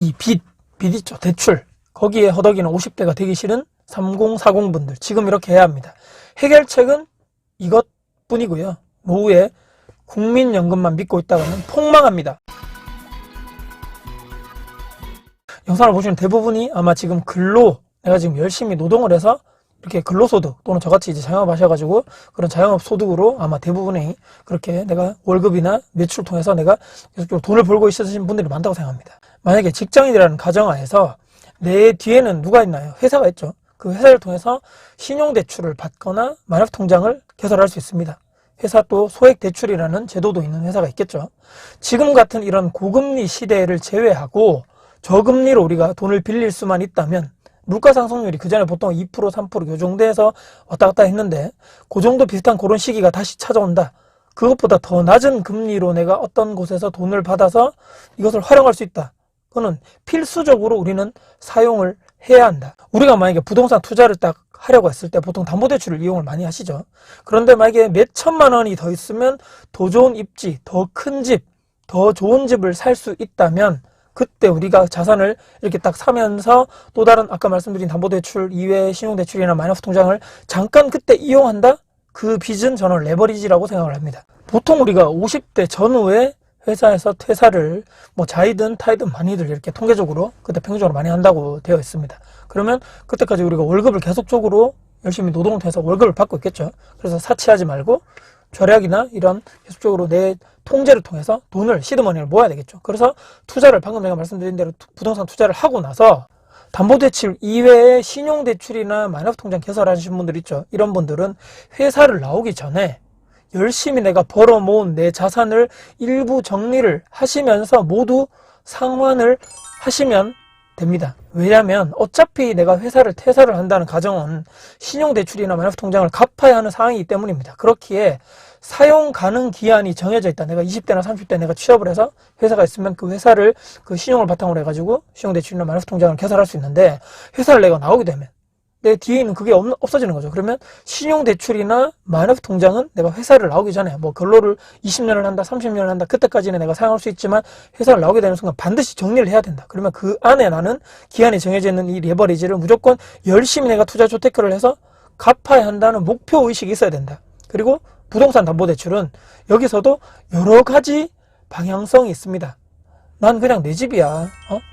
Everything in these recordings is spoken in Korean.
이 빚 있죠. 대출. 거기에 허덕이는 50대가 되기 싫은 3040분들. 지금 이렇게 해야 합니다. 해결책은 이것뿐이고요. 노후에 국민연금만 믿고 있다가는 폭망합니다. 영상을 보시는 대부분이 아마 지금 내가 지금 열심히 노동을 해서 이렇게 근로소득 또는 저같이 이제 자영업 하셔가지고 그런 자영업 소득으로 아마 대부분의 그렇게 내가 월급이나 매출을 통해서 내가 계속적으로 돈을 벌고 있으신 분들이 많다고 생각합니다. 만약에 직장인이라는 가정하에서 내 뒤에는 누가 있나요? 회사가 있죠. 그 회사를 통해서 신용대출을 받거나 만업통장을 개설할 수 있습니다. 회사 또 소액대출이라는 제도도 있는 회사가 있겠죠. 지금 같은 이런 고금리 시대를 제외하고 저금리로 우리가 돈을 빌릴 수만 있다면 물가 상승률이 그전에 보통 2%, 3% 요 정도에서 왔다 갔다 했는데 그 정도 비슷한 그런 시기가 다시 찾아온다. 그것보다 더 낮은 금리로 내가 어떤 곳에서 돈을 받아서 이것을 활용할 수 있다. 그거는 필수적으로 우리는 사용을 해야 한다. 우리가 만약에 부동산 투자를 딱 하려고 했을 때 보통 담보대출을 이용을 많이 하시죠. 그런데 만약에 몇 천만 원이 더 있으면 더 좋은 입지, 더 큰 집, 더 좋은 집을 살 수 있다면 그때 우리가 자산을 이렇게 딱 사면서 또 다른 아까 말씀드린 담보대출 이외의 신용대출이나 마이너스 통장을 잠깐 그때 이용한다? 그 빚은 저는 레버리지라고 생각을 합니다. 보통 우리가 50대 전후에 회사에서 퇴사를 뭐 자이든 타이든 많이들 이렇게 통계적으로 그때 평균적으로 많이 한다고 되어 있습니다. 그러면 그때까지 우리가 월급을 계속적으로 열심히 노동을 통해서 월급을 받고 있겠죠. 그래서 사치하지 말고 절약이나 이런 계속적으로 내 통제를 통해서 돈을 시드머니를 모아야 되겠죠. 그래서 투자를 방금 내가 말씀드린 대로 부동산 투자를 하고 나서 담보대출 이외에 신용대출이나 마이너스통장 개설하신 분들 있죠. 이런 분들은 회사를 나오기 전에 열심히 내가 벌어 모은 내 자산을 일부 정리를 하시면서 모두 상환을 하시면 됩니다. 왜냐하면 어차피 내가 회사를 퇴사를 한다는 가정은 신용대출이나 마이너스통장을 갚아야 하는 상황이기 때문입니다. 그렇기에 사용 가능 기한이 정해져 있다. 내가 20대나 30대 내가 취업을 해서 회사가 있으면 그 회사를 그 신용을 바탕으로 해가지고 신용대출이나 마이너스통장을 개설할 수 있는데 회사를 내가 나오게 되면 내 뒤에 있는 그게 없어지는 거죠. 그러면 신용대출이나 마이너스통장은 내가 회사를 나오기 전에 뭐 근로를 20년을 한다, 30년을 한다, 그때까지는 내가 사용할 수 있지만 회사를 나오게 되는 순간 반드시 정리를 해야 된다. 그러면 그 안에 나는 기한이 정해져 있는 이 레버리지를 무조건 열심히 내가 투자 조테크를 해서 갚아야 한다는 목표 의식이 있어야 된다. 그리고 부동산 담보대출은 여기서도 여러 가지 방향성이 있습니다. 난 그냥 내 집이야.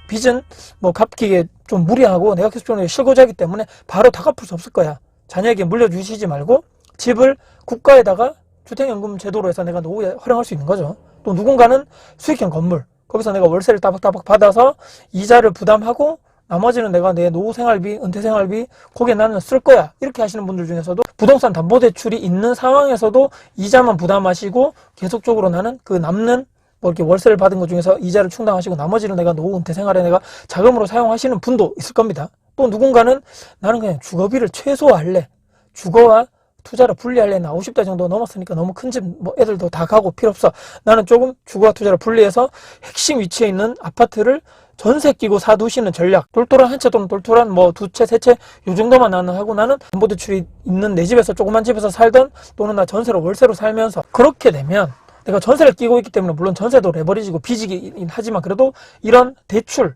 빚은 뭐 갚기에 좀 무리하고 내가 계속적으로 실거주하기 때문에 바로 다 갚을 수 없을 거야. 자녀에게 물려주시지 말고 집을 국가에다가 주택연금 제도로 해서 내가 노후에 활용할 수 있는 거죠. 또 누군가는 수익형 건물, 거기서 내가 월세를 따박따박 받아서 이자를 부담하고 나머지는 내가 내 노후 생활비, 은퇴 생활비 거기에 나는 쓸 거야. 이렇게 하시는 분들 중에서도 부동산 담보대출이 있는 상황에서도 이자만 부담하시고 계속적으로 나는 그 남는 뭐 이렇게 월세를 받은 것 중에서 이자를 충당하시고 나머지는 내가 노후 은퇴 생활에 내가 자금으로 사용하시는 분도 있을 겁니다. 또 누군가는 나는 그냥 주거비를 최소화할래. 주거와 투자를 분리할래. 나 50대 정도 넘었으니까 너무 큰 집 뭐 애들도 다 가고 필요 없어. 나는 조금 주거와 투자를 분리해서 핵심 위치에 있는 아파트를 전세 끼고 사두시는 전략. 똘똘한 한 채 또는 똘똘한 뭐 두 채, 세 채 요 정도만 나는 하고 나는 담보대출이 있는 내 집에서 조그만 집에서 살던 또는 나 전세로 월세로 살면서 그렇게 되면 내가 전세를 끼고 있기 때문에 물론 전세도 레버리지고 빚이긴 하지만 그래도 이런 대출,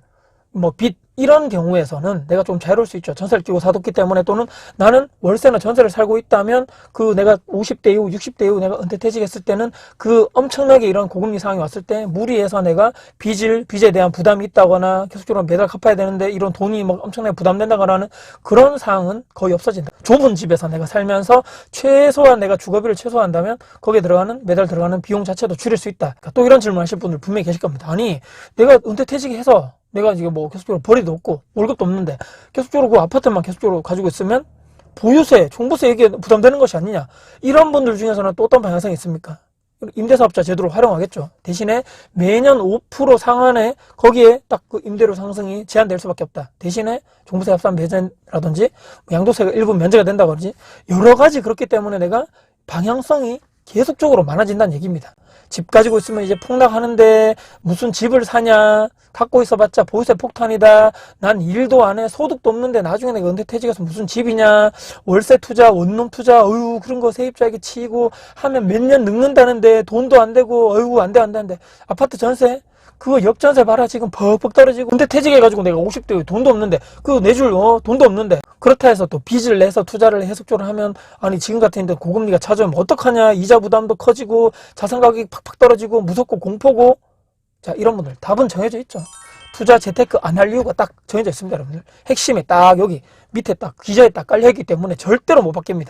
뭐 빚 이런 경우에서는 내가 좀 자유로울 수 있죠. 전세를 끼고 사뒀기 때문에 또는 나는 월세나 전세를 살고 있다면 그 내가 50대 이후 60대 이후 내가 은퇴퇴직했을 때는 그 엄청나게 이런 고금리 상황이 왔을 때 무리해서 내가 빚에 대한 부담이 있다거나 계속적으로 매달 갚아야 되는데 이런 돈이 막 엄청나게 부담된다거나 하는 그런 상황은 거의 없어진다. 좁은 집에서 내가 살면서 최소한 내가 주거비를 최소화한다면 거기에 들어가는 매달 들어가는 비용 자체도 줄일 수 있다. 그러니까 또 이런 질문 하실 분들 분명히 계실 겁니다. 아니 내가 은퇴퇴직해서 내가 지금 뭐 계속적으로 벌이도 없고 월급도 없는데 계속적으로 그 아파트만 계속적으로 가지고 있으면 보유세, 종부세 이게 부담되는 것이 아니냐. 이런 분들 중에서는 또 어떤 방향성이 있습니까? 임대사업자 제도로 활용하겠죠. 대신에 매년 5% 상한에 거기에 딱 그 임대료 상승이 제한될 수밖에 없다. 대신에 종부세 합산 배제라든지 양도세가 일부 면제가 된다고 그러지. 여러 가지 그렇기 때문에 내가 방향성이 계속적으로 많아진다는 얘기입니다. 집 가지고 있으면 이제 폭락하는데 무슨 집을 사냐, 갖고 있어봤자 보유세 폭탄이다, 난 일도 안 해, 소득도 없는데 나중에 내가 은퇴퇴직해서 무슨 집이냐, 월세 투자, 원룸 투자, 어휴 그런 거 세입자에게 치이고 하면 몇 년 늙는다는데 돈도 안 되고 어휴 안 돼. 아파트 전세 그거 역전세 봐라 지금 퍽퍽 떨어지고. 근데 퇴직해가지고 내가 50대 돈도 없는데 그거 내줄 돈도 없는데, 그렇다 해서 또 빚을 내서 투자를 해석적으로 하면, 아니 지금 같은데 고금리가 찾아오면 어떡하냐, 이자 부담도 커지고 자산 가격이 팍팍 떨어지고 무섭고 공포고. 자, 이런 분들 답은 정해져 있죠. 투자 재테크 안 할 이유가 딱 정해져 있습니다. 여러분들 핵심이 딱 여기 밑에 딱 기저에 딱 깔려있기 때문에 절대로 못 바뀝니다.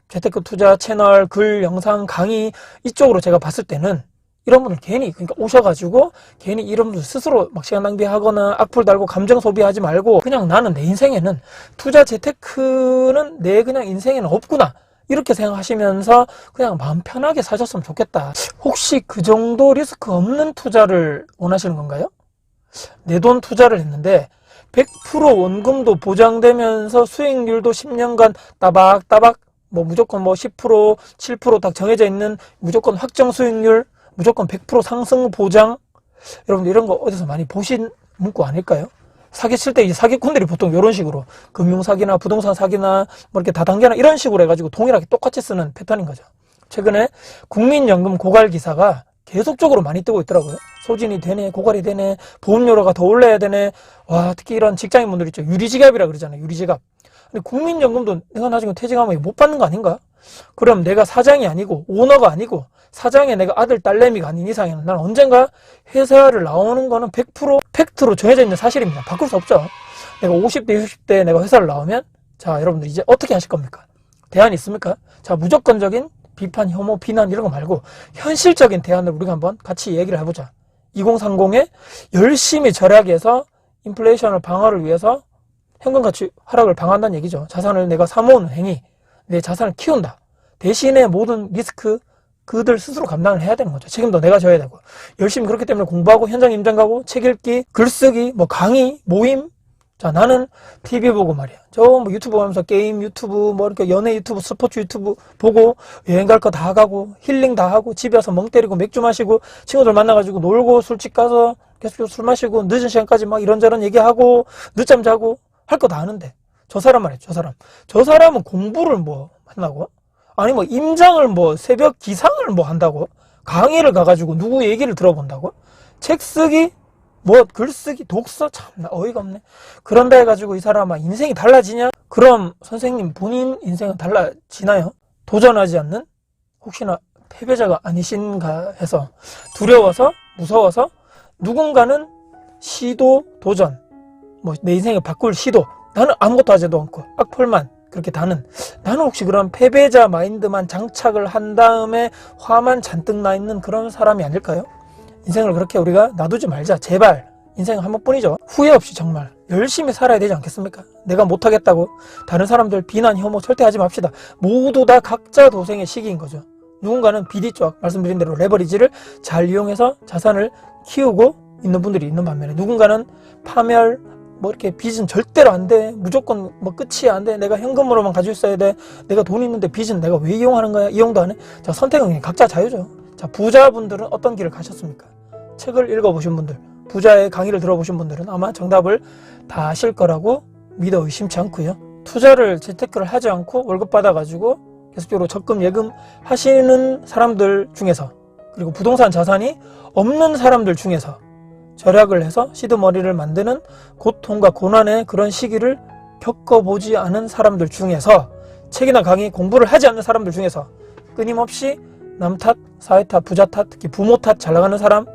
재테크 투자 채널, 글, 영상, 강의 이쪽으로 제가 봤을 때는 이런 분들 괜히 그러니까 오셔가지고 괜히 이런 분들 스스로 막 시간 낭비하거나 악플 달고 감정 소비하지 말고, 그냥 나는 내 인생에는 투자 재테크는 내 그냥 인생에는 없구나 이렇게 생각하시면서 그냥 마음 편하게 사셨으면 좋겠다. 혹시 그 정도 리스크 없는 투자를 원하시는 건가요? 내 돈 투자를 했는데 100% 원금도 보장되면서 수익률도 10년간 따박따박 뭐 무조건 뭐 10%, 7% 딱 정해져 있는 무조건 확정 수익률, 무조건 100% 상승 보장. 여러분들 이런 거 어디서 많이 보신 문구 아닐까요? 사기 칠 때 이제 사기꾼들이 보통 이런 식으로 금융사기나 부동산 사기나 뭐 이렇게 다단계나 이런 식으로 해가지고 동일하게 똑같이 쓰는 패턴인 거죠. 최근에 국민연금 고갈 기사가 계속적으로 많이 뜨고 있더라고요. 소진이 되네, 고갈이 되네, 보험료가 더 올라야 되네. 와, 특히 이런 직장인분들 있죠. 유리지갑이라 그러잖아요. 유리지갑. 근데 국민연금도 내가 나중에 퇴직하면 못 받는 거 아닌가? 그럼 내가 사장이 아니고 오너가 아니고 사장의 내가 아들 딸내미가 아닌 이상에는 난 언젠가 회사를 나오는 거는 100% 팩트로 정해져 있는 사실입니다. 바꿀 수 없죠. 내가 50대 60대에 내가 회사를 나오면, 자 여러분들 이제 어떻게 하실 겁니까? 대안이 있습니까? 자, 무조건적인 비판, 혐오, 비난 이런 거 말고 현실적인 대안을 우리가 한번 같이 얘기를 해보자. 2030에 열심히 절약해서 인플레이션을 방어를 위해서 현금 가치 하락을 방어한다는 얘기죠. 자산을 내가 사모으는 행위, 내 자산을 키운다. 대신에 모든 리스크 그들 스스로 감당을 해야 되는 거죠. 책임도 내가 져야 되고. 열심히 그렇기 때문에 공부하고 현장 임장 가고 책 읽기, 글쓰기, 뭐 강의, 모임. 자, 나는 TV 보고 말이야. 저 뭐 유튜브 하면서 게임 유튜브, 뭐 이렇게 연애 유튜브, 스포츠 유튜브 보고 여행 갈 거 다 가고 힐링 다 하고 집에 와서 멍 때리고 맥주 마시고 친구들 만나가지고 놀고 술집 가서 계속 술 마시고 늦은 시간까지 막 이런저런 얘기하고 늦잠 자고 할 거 다 하는데, 저 사람 말이야. 저 사람은 공부를 뭐 한다고? 아니 뭐 임장을 뭐 새벽 기상을 뭐 한다고? 강의를 가가지고 누구 얘기를 들어본다고? 책 쓰기? 뭐 글쓰기? 독서? 참나 어이가 없네. 그런다 해가지고 이 사람아 인생이 달라지냐? 그럼 선생님 본인 인생은 달라지나요? 도전하지 않는? 혹시나 패배자가 아니신가 해서 두려워서 무서워서 누군가는 시도 도전, 뭐 내 인생을 바꿀 시도, 나는 아무것도 하지도 않고 악플만 그렇게 다는, 나는 혹시 그런 패배자 마인드만 장착을 한 다음에 화만 잔뜩 나 있는 그런 사람이 아닐까요? 인생을 그렇게 우리가 놔두지 말자. 제발. 인생은 한 번뿐이죠. 후회 없이 정말 열심히 살아야 되지 않겠습니까? 내가 못하겠다고 다른 사람들 비난 혐오 절대 하지 맙시다. 모두 다 각자 도생의 시기인 거죠. 누군가는 비디 쪽 말씀드린 대로 레버리지를 잘 이용해서 자산을 키우고 있는 분들이 있는 반면에, 누군가는 파멸, 뭐 이렇게 빚은 절대로 안 돼. 무조건 뭐 끝이 안 돼. 내가 현금으로만 가지고 있어야 돼. 내가 돈 있는데 빚은 내가 왜 이용하는 거야? 이용도 안 해. 자, 선택은 각자 자유죠. 자, 부자분들은 어떤 길을 가셨습니까? 책을 읽어보신 분들, 부자의 강의를 들어보신 분들은 아마 정답을 다 아실 거라고 믿어 의심치 않고요. 투자를 재테크를 하지 않고 월급 받아가지고 계속적으로 적금 예금 하시는 사람들 중에서, 그리고 부동산 자산이 없는 사람들 중에서 절약을 해서 시드머니를 만드는 고통과 고난의 그런 시기를 겪어보지 않은 사람들 중에서, 책이나 강의 공부를 하지 않는 사람들 중에서 끊임없이 남 탓, 사회 탓, 부자 탓, 특히 부모 탓, 잘 나가는 사람,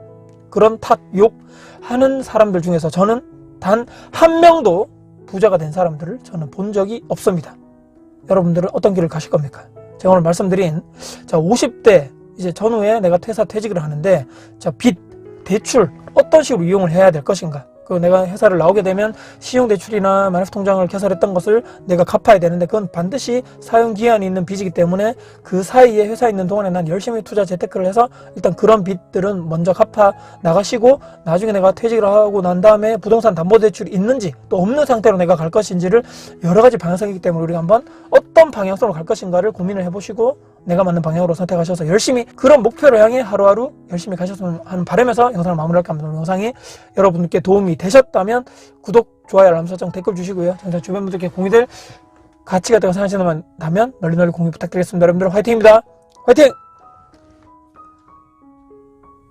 그런 탓, 욕 하는 사람들 중에서 저는 단 한 명도 부자가 된 사람들을 저는 본 적이 없습니다. 여러분들은 어떤 길을 가실 겁니까? 제가 오늘 말씀드린, 자, 50대 이제 전후에 내가 퇴직을 하는데, 자, 빚, 대출 어떤 식으로 이용을 해야 될 것인가? 그 내가 회사를 나오게 되면 신용대출이나 만F 통장을 개설했던 것을 내가 갚아야 되는데, 그건 반드시 사용기한이 있는 빚이기 때문에 그 사이에 회사에 있는 동안에 난 열심히 투자 재테크를 해서 일단 그런 빚들은 먼저 갚아 나가시고, 나중에 내가 퇴직을 하고 난 다음에 부동산 담보대출이 있는지 또 없는 상태로 내가 갈 것인지를 여러 가지 방향성이기 때문에 우리가 한번 어떤 방향성으로 갈 것인가를 고민을 해보시고 내가 맞는 방향으로 선택하셔서 열심히 그런 목표를 향해 하루하루 열심히 가셨으면 하는 바람에서 영상을 마무리할까 합니다. 오늘 영상이 여러분께 도움이 되셨다면 구독, 좋아요, 알람 설정, 댓글 주시고요. 정말 주변 분들께 공유될 가치가 되고 생각하신다면 널리 공유 부탁드리겠습니다. 여러분들 화이팅입니다. 화이팅!